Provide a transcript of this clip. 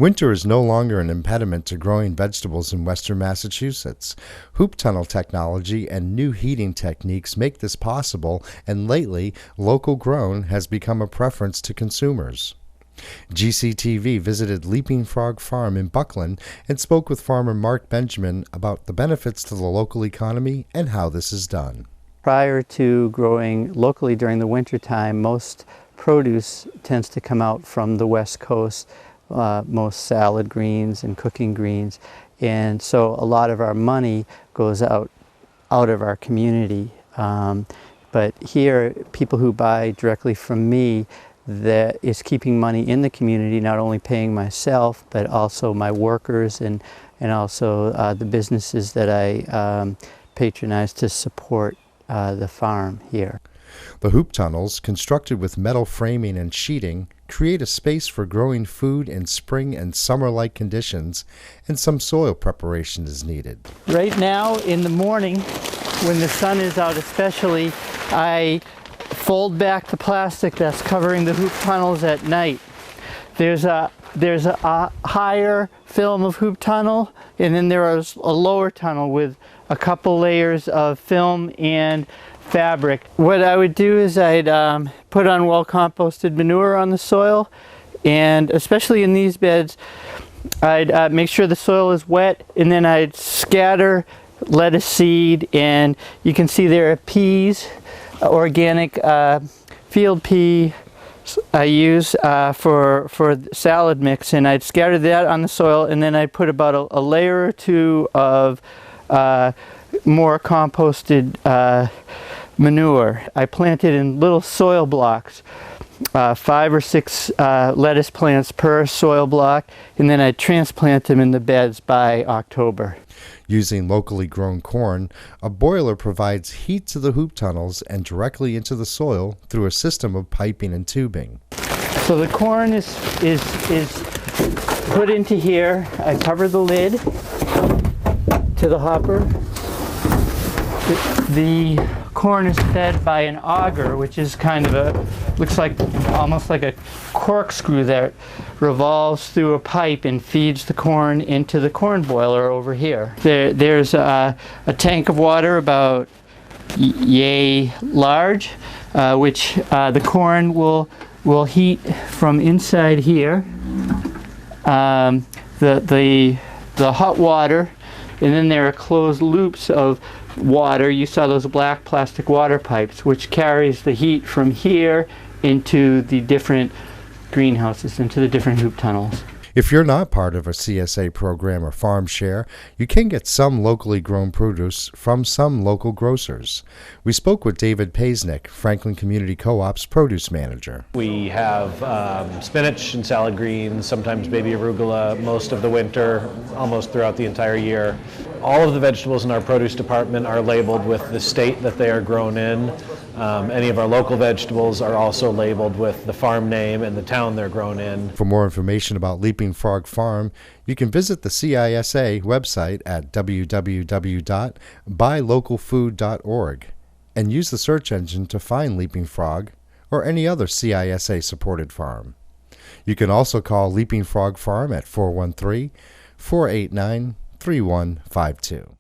Winter is no longer an impediment to growing vegetables in western Massachusetts. Hoop tunnel technology and new heating techniques make this possible, and lately, local grown has become a preference to consumers. GCTV visited Leaping Frog Farm in Buckland and spoke with farmer Mark Benjamin about the benefits to the local economy and how this is done. Prior to growing locally during the winter time, most produce tends to come out from the West Coast. Most salad greens and cooking greens, and so a lot of our money goes out of our community. But here, people who buy directly from me, that is keeping money in the community, not only paying myself, but also my workers and also the businesses that I patronize to support the farm here. The hoop tunnels, constructed with metal framing and sheeting, create a space for growing food in spring and summer-like conditions, and some soil preparation is needed. Right now, in the morning, when the sun is out especially, I fold back the plastic that's covering the hoop tunnels at night. There's a higher film of hoop tunnel, and then there is a lower tunnel with a couple layers of film and fabric. What I would do is I'd put on well-composted manure on the soil, and especially in these beds, I'd make sure the soil is wet, and then I'd scatter lettuce seed, and you can see there are peas, organic field pea I use for salad mix, and I'd scatter that on the soil, and then I'd put about a layer or two of more composted manure. I planted in little soil blocks, 5 or 6 lettuce plants per soil block, and then I transplant them in the beds by October. Using locally grown corn, a boiler provides heat to the hoop tunnels and directly into the soil through a system of piping and tubing. So the corn is put into here. I cover the lid to the hopper. The corn is fed by an auger, which is kind of looks like almost like a corkscrew that revolves through a pipe and feeds the corn into the corn boiler over here. There's a tank of water about yay large, which the corn will heat from inside here. The hot water, and then there are closed loops of water. You saw those black plastic water pipes, which carries the heat from here into the different greenhouses, into the different hoop tunnels. If you're not part of a CSA program or farm share, you can get some locally grown produce from some local grocers. We spoke with David Paisnick, Franklin Community Co-op's produce manager. We have spinach and salad greens, sometimes baby arugula, most of the winter, almost throughout the entire year. All of the vegetables in our produce department are labeled with the state that they are grown in. Any of our local vegetables are also labeled with the farm name and the town they're grown in. For more information about Leaping Frog Farm, you can visit the CISA website at www.buylocalfood.org and use the search engine to find Leaping Frog or any other CISA-supported farm. You can also call Leaping Frog Farm at 413-489-3152.